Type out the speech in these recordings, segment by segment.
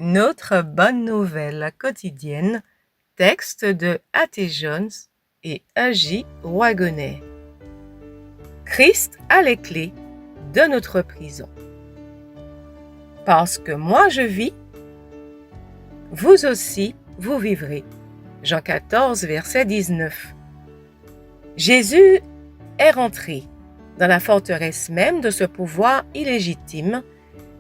Notre bonne nouvelle quotidienne, texte de A.T. Jones et A.J. Wagonet. Christ a les clés de notre prison. Parce que moi je vis, vous aussi vous vivrez. Jean 14, verset 19. Jésus est rentré dans la forteresse même de ce pouvoir illégitime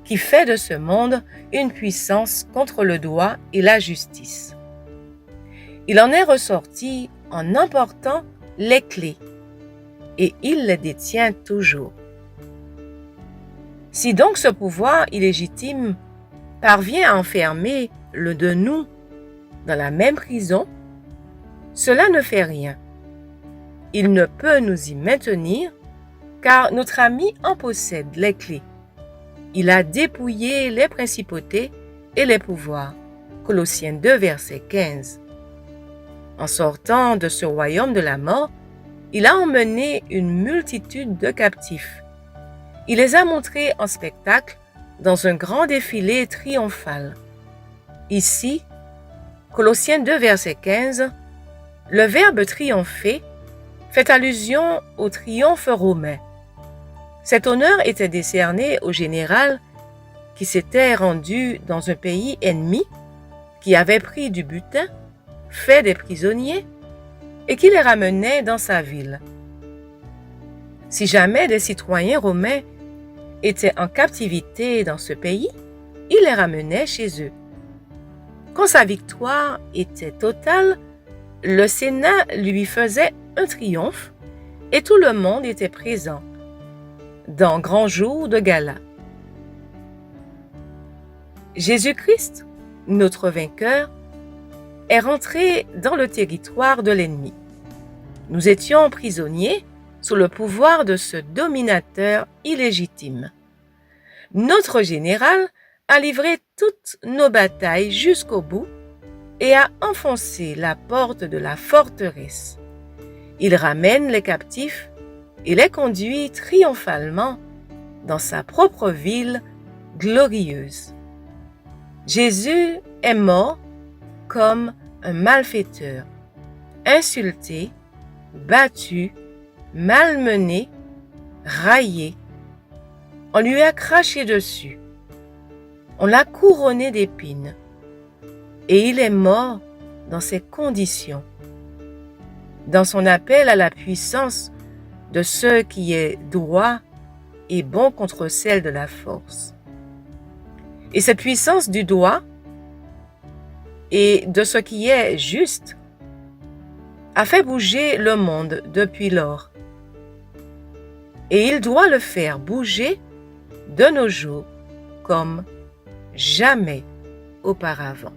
qui fait de ce monde une puissance contre le droit et la justice. Il en est ressorti en emportant les clés, et il les détient toujours. Si donc ce pouvoir illégitime parvient à enfermer le de nous dans la même prison, cela ne fait rien. Il ne peut nous y maintenir, car notre ami en possède les clés. Il a dépouillé les principautés et les pouvoirs. Colossiens 2, verset 15. En sortant de ce royaume de la mort, il a emmené une multitude de captifs. Il les a montrés en spectacle dans un grand défilé triomphal. Ici, Colossiens 2, verset 15, le verbe triompher fait allusion au triomphe romain. Cet honneur était décerné au général qui s'était rendu dans un pays ennemi, qui avait pris du butin, fait des prisonniers et qui les ramenait dans sa ville. Si jamais des citoyens romains étaient en captivité dans ce pays, il les ramenait chez eux. Quand sa victoire était totale, le Sénat lui faisait un triomphe et tout le monde était présent dans grand jour de gala. Jésus-Christ, notre vainqueur, est rentré dans le territoire de l'ennemi. Nous étions prisonniers sous le pouvoir de ce dominateur illégitime. Notre général a livré toutes nos batailles jusqu'au bout et a enfoncé la porte de la forteresse. Il ramène les captifs et les conduit triomphalement dans sa propre ville glorieuse. Jésus est mort comme un malfaiteur, insulté, battu, malmené, raillé. On lui a craché dessus. On l'a couronné d'épines. Et il est mort dans ces conditions. Dans son appel à la puissance de ce qui est droit et bon contre celle de la force. Et cette puissance du droit et de ce qui est juste a fait bouger le monde depuis lors. Et il doit le faire bouger de nos jours comme jamais auparavant.